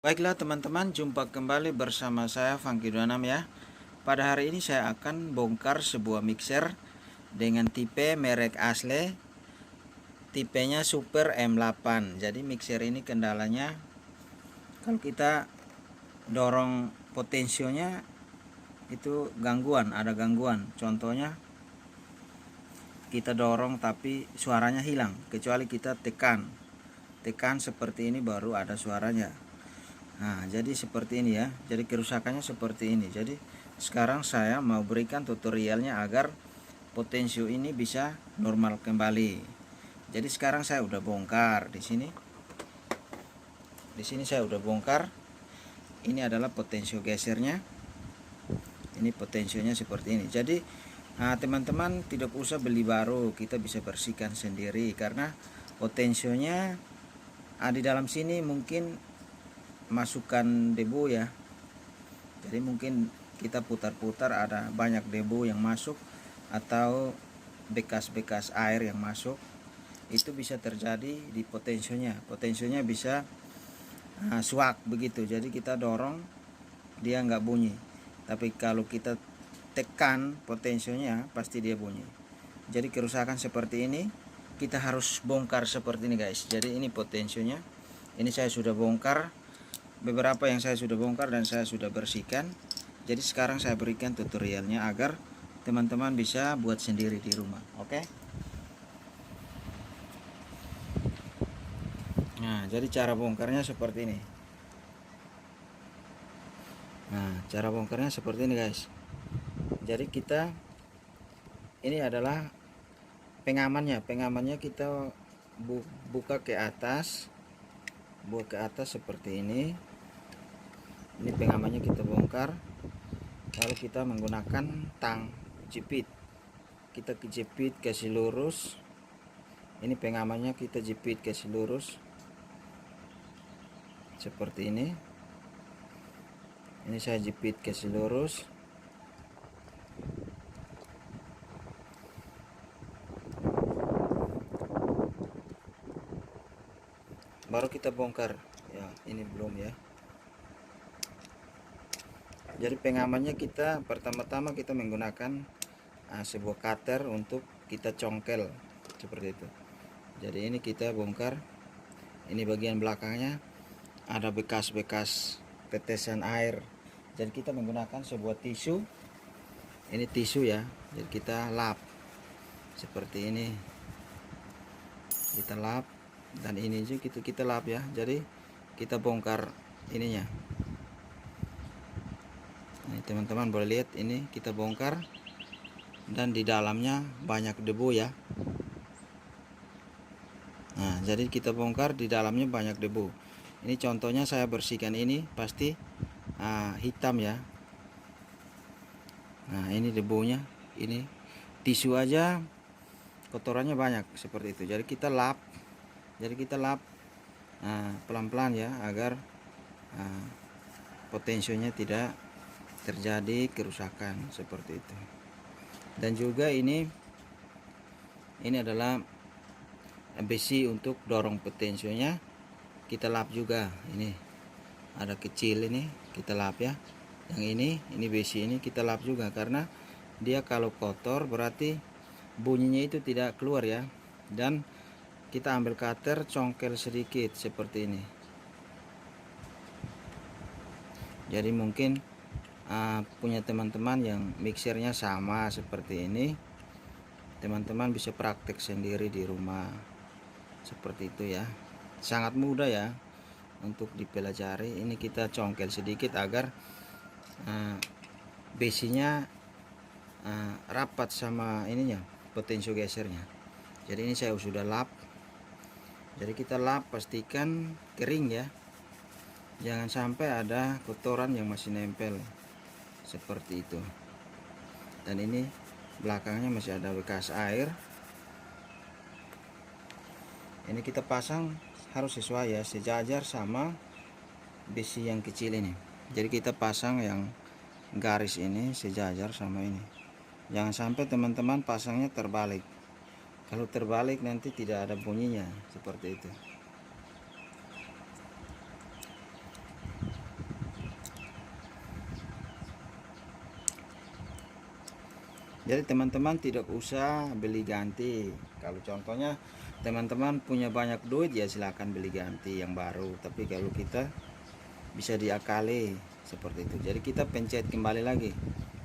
Baiklah teman-teman, jumpa kembali bersama saya Fangki 26 ya. Pada hari ini saya akan bongkar sebuah mixer dengan tipe merek asli, tipenya Super M8. Jadi mixer ini kendalanya kalau kita dorong potensionya itu ada gangguan. Contohnya kita dorong tapi suaranya hilang, kecuali kita tekan seperti ini baru ada suaranya. Nah, jadi seperti ini ya. Jadi kerusakannya seperti ini. Jadi sekarang saya mau berikan tutorialnya agar potensio ini bisa normal kembali. Jadi sekarang saya udah bongkar di sini. Di sini saya udah bongkar. Ini adalah potensio gesernya. Ini potensionya seperti ini. Jadi teman-teman tidak usah beli baru, kita bisa bersihkan sendiri karena potensionya di dalam sini mungkin masukkan debu ya. Jadi mungkin kita putar-putar ada banyak debu yang masuk atau bekas-bekas air yang masuk, itu bisa terjadi di potensionya. Potensionya bisa suak begitu, jadi kita dorong dia nggak bunyi, tapi kalau kita tekan potensionya pasti dia bunyi. Jadi kerusakan seperti ini kita harus bongkar seperti ini guys. Jadi ini potensionya, ini saya sudah bongkar beberapa yang saya sudah bongkar dan saya sudah bersihkan. Jadi sekarang saya berikan tutorialnya agar teman-teman bisa buat sendiri di rumah. Oke. Nah, jadi cara bongkarnya seperti ini. Nah, cara bongkarnya seperti ini guys. Jadi kita ini adalah pengamannya kita buka ke atas. Buka ke atas seperti ini. Ini pengamannya kita bongkar. Lalu kita menggunakan tang jepit. Kita jepit kasih lurus. Ini pengamannya kita jepit kasih lurus. Seperti ini. Ini saya jepit kasih lurus. Baru kita bongkar. Ya, ini belum ya. Jadi pengamannya kita pertama-tama kita menggunakan sebuah cutter untuk kita congkel seperti itu. Jadi ini kita bongkar. Ini bagian belakangnya ada bekas-bekas tetesan air. Jadi kita menggunakan sebuah tisu. Ini tisu ya. Jadi kita lap seperti ini. Kita lap dan ini juga kita lap ya. Jadi kita bongkar ininya. Nah, teman-teman boleh lihat ini kita bongkar dan di dalamnya banyak debu ya. Nah, jadi kita bongkar di dalamnya banyak debu. Ini contohnya saya bersihkan ini pasti hitam ya. Nah, ini debunya, ini tisu aja kotorannya banyak seperti itu. Jadi kita lap. Pelan-pelan ya agar potensionya tidak terjadi kerusakan seperti itu. Dan juga ini adalah besi untuk dorong potensionya, kita lap juga. Ini ada kecil, ini kita lap ya. Yang ini besi ini kita lap juga karena dia kalau kotor berarti bunyinya itu tidak keluar ya. Dan kita ambil cutter congkel sedikit seperti ini. Jadi mungkin punya teman-teman yang mixernya sama seperti ini, teman-teman bisa praktek sendiri di rumah seperti itu ya. Sangat mudah ya untuk dipelajari. Ini kita congkel sedikit agar besinya rapat sama ininya, potensio gesernya. Jadi ini saya sudah lap. Jadi kita lap, pastikan kering ya, jangan sampai ada kotoran yang masih nempel seperti itu. Dan ini belakangnya masih ada bekas air. Ini kita pasang harus sesuai ya, sejajar sama besi yang kecil ini. Jadi kita pasang yang garis ini sejajar sama ini. Jangan sampai teman-teman pasangnya terbalik. Kalau terbalik nanti tidak ada bunyinya seperti itu. Jadi teman-teman tidak usah beli ganti. Kalau contohnya teman-teman punya banyak duit, ya silahkan beli ganti yang baru. Tapi kalau kita bisa diakali seperti itu. Jadi kita pencet kembali lagi.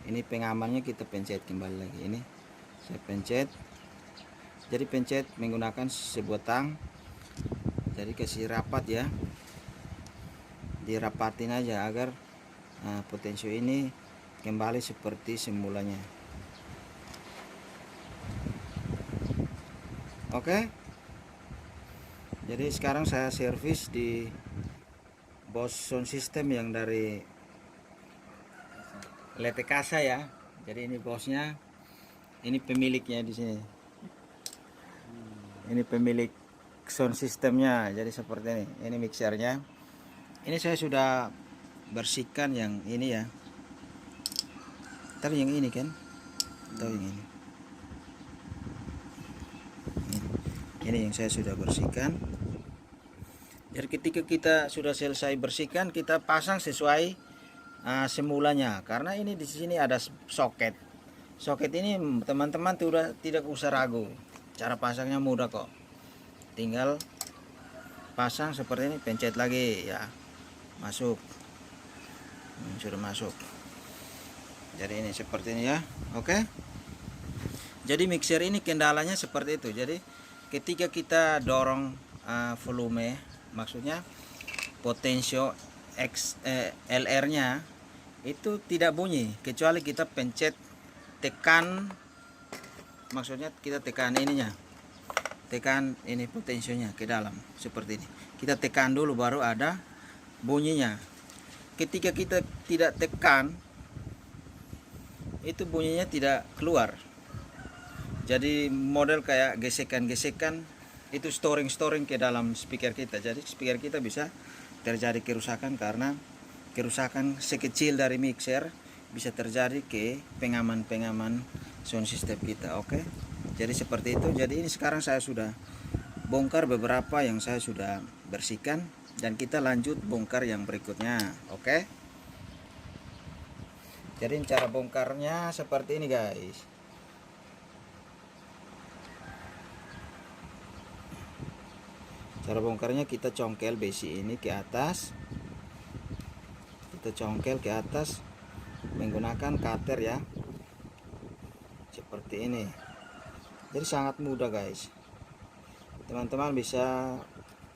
Ini pengamannya kita pencet kembali lagi. Ini saya pencet. Jadi pencet menggunakan sebuah tang. Jadi kasih rapat ya. Dirapatin aja agar potensio ini kembali seperti semulanya. Oke. Jadi sekarang saya servis di Boss sound system yang dari Lete Casa ya. Jadi ini bosnya, ini pemiliknya di sini. Ini pemilik sound systemnya. Jadi seperti ini. Ini mixernya. Ini saya sudah bersihkan yang ini ya. Ntar yang ini kan, atau yang ini. Ini yang saya sudah bersihkan. Jadi ketika kita sudah selesai bersihkan, kita pasang sesuai semulanya. Karena ini di sini ada soket. Soket ini teman-teman tidak usah ragu. Cara pasangnya mudah kok. Tinggal pasang seperti ini, pencet lagi ya. Masuk. Sudah masuk. Jadi ini seperti ini ya. Oke. Jadi mixer ini kendalanya seperti itu. Jadi ketika kita dorong volume, maksudnya potensio LR nya itu tidak bunyi kecuali kita pencet tekan, maksudnya kita tekan ininya, tekan ini potensionya ke dalam seperti ini. Kita tekan dulu baru ada bunyinya. Ketika kita tidak tekan, itu bunyinya tidak keluar. Jadi model kayak gesekan-gesekan itu storing ke dalam speaker kita. Jadi speaker kita bisa terjadi kerusakan karena kerusakan sekecil dari mixer bisa terjadi ke pengaman sound system kita. Oke. Jadi seperti itu. Jadi ini sekarang saya sudah bongkar beberapa yang saya sudah bersihkan dan kita lanjut bongkar yang berikutnya. Oke. Jadi cara bongkarnya seperti ini guys. Cara bongkarnya kita congkel besi ini ke atas. Kita congkel ke atas menggunakan cutter ya. Seperti ini. Jadi sangat mudah guys. Teman-teman bisa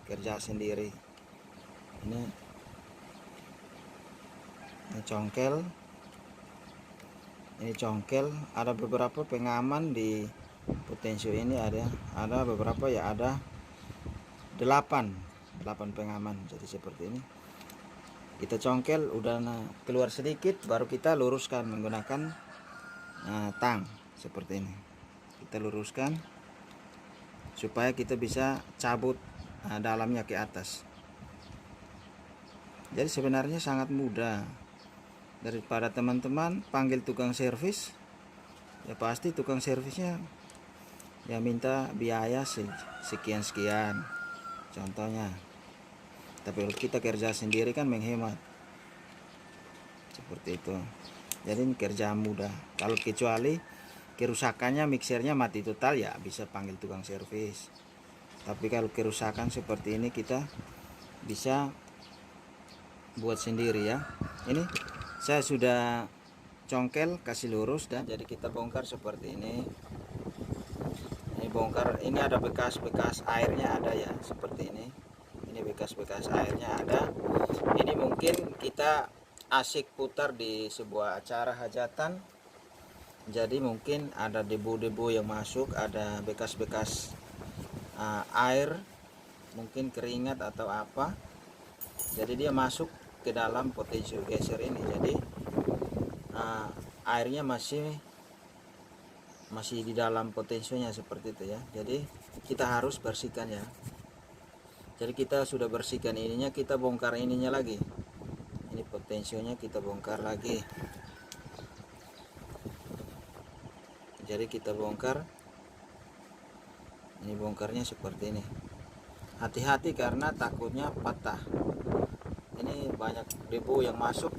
kerja sendiri. Ini congkel. Ini congkel, ada beberapa pengaman di potensio ini, ada beberapa ya, ada 8 pengaman. Jadi seperti ini kita congkel, udah keluar sedikit baru kita luruskan menggunakan tang seperti ini. Kita luruskan supaya kita bisa cabut dalamnya ke atas. Jadi sebenarnya sangat mudah. Daripada teman-teman panggil tukang servis, ya pasti tukang servisnya ya minta biaya sekian contohnya. Tapi kalau kita kerja sendiri kan menghemat seperti itu. Jadi ini kerja mudah. Kalau kecuali kerusakannya mixernya mati total, ya bisa panggil tukang servis. Tapi kalau kerusakan seperti ini kita bisa buat sendiri ya. Ini saya sudah congkel, kasih lurus, dan jadi kita bongkar seperti ini. Ini bongkar, ini ada bekas-bekas airnya ada ya, seperti ini. Ini bekas-bekas airnya ada. Ini mungkin kita asik putar di sebuah acara hajatan. Jadi mungkin ada debu-debu yang masuk, ada bekas-bekas air, mungkin keringat atau apa. Jadi dia masuk ke dalam potensio geser ini. Jadi airnya masih di dalam potensionya seperti itu ya. Jadi kita harus bersihkan ya. Jadi kita sudah bersihkan ininya, kita bongkar ininya lagi. Ini potensionya kita bongkar lagi. Jadi kita bongkar. Ini bongkarnya seperti ini. Hati-hati karena takutnya patah. Ini banyak debu yang masuk.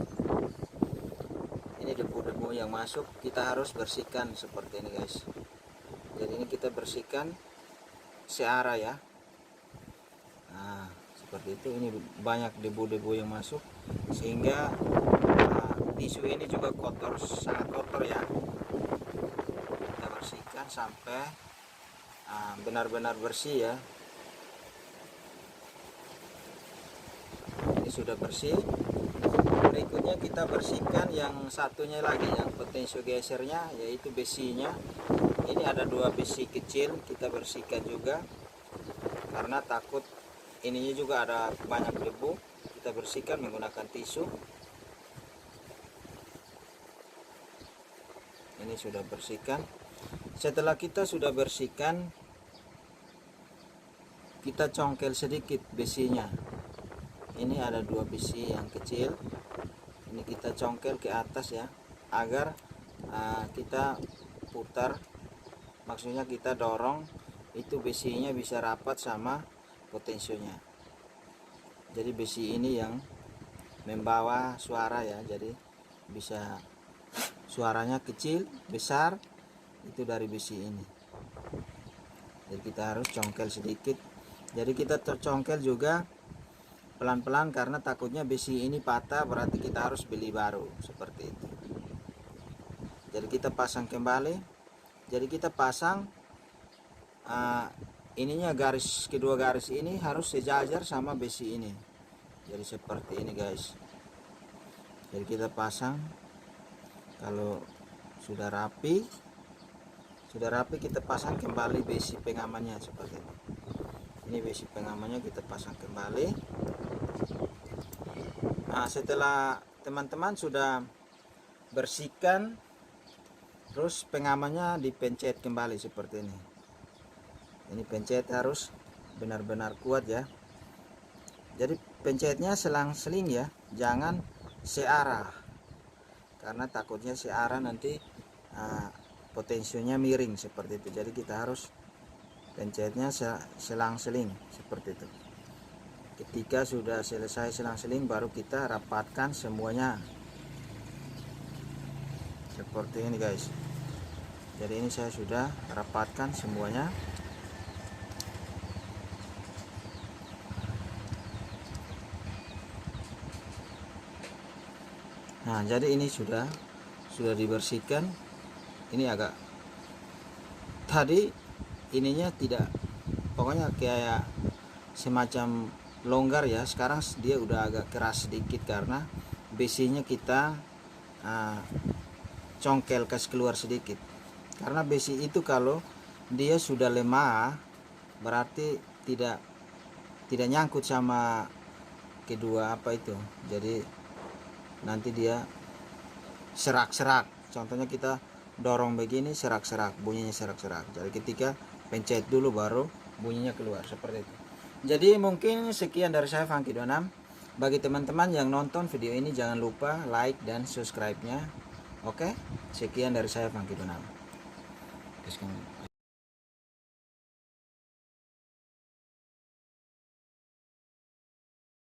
ini debu-debu yang masuk kita harus bersihkan seperti ini guys. Jadi ini kita bersihkan searah ya. Nah seperti itu, ini banyak debu-debu yang masuk sehingga tisu ini juga kotor, sangat kotor ya. Kita bersihkan sampai benar-benar bersih ya. Ini sudah bersih. Berikutnya kita bersihkan yang satunya lagi, yang potensio gesernya, yaitu besinya. Ini ada 2 besi kecil, kita bersihkan juga karena takut ininya juga ada banyak debu. Kita bersihkan menggunakan tisu. Ini sudah bersihkan. Setelah kita sudah bersihkan, kita congkel sedikit besinya. Ini ada 2 besi yang kecil, ini kita congkel ke atas ya, agar kita putar, maksudnya kita dorong itu besinya bisa rapat sama potensionya. Jadi besi ini yang membawa suara ya, jadi bisa suaranya kecil besar itu dari besi ini. Jadi kita harus congkel sedikit. Jadi kita tercongkel juga pelan-pelan karena takutnya besi ini patah, berarti kita harus beli baru seperti itu. Jadi kita pasang kembali. Jadi kita pasang ininya, garis, kedua garis ini harus sejajar sama besi ini. Jadi seperti ini guys. Jadi kita pasang. Kalau sudah rapi kita pasang kembali besi pengamannya seperti ini. Ini besi pengamannya kita pasang kembali. Nah setelah teman-teman sudah bersihkan, terus pengamannya dipencet kembali seperti ini. Ini pencet harus benar-benar kuat ya. Jadi pencetnya selang-seling ya, jangan searah, karena takutnya searah nanti potensionya miring seperti itu. Jadi kita harus pencetnya selang-seling seperti itu. Ketika sudah selesai selang-seling, baru kita rapatkan semuanya seperti ini guys. Jadi ini saya sudah rapatkan semuanya. Nah jadi ini sudah dibersihkan. Ini agak tadi ininya tidak, pokoknya kayak semacam longgar ya. Sekarang dia udah agak keras sedikit karena besinya kita congkel, kasih keluar sedikit. Karena besi itu kalau dia sudah lemah berarti tidak nyangkut sama kedua apa itu. Jadi nanti dia serak-serak. Contohnya kita dorong begini, serak-serak, bunyinya serak-serak. Jadi ketika pencet dulu baru bunyinya keluar seperti itu. Jadi mungkin sekian dari saya, Funky26. Bagi teman-teman yang nonton video ini jangan lupa like dan subscribe-nya. Oke, sekian dari saya, Funky26.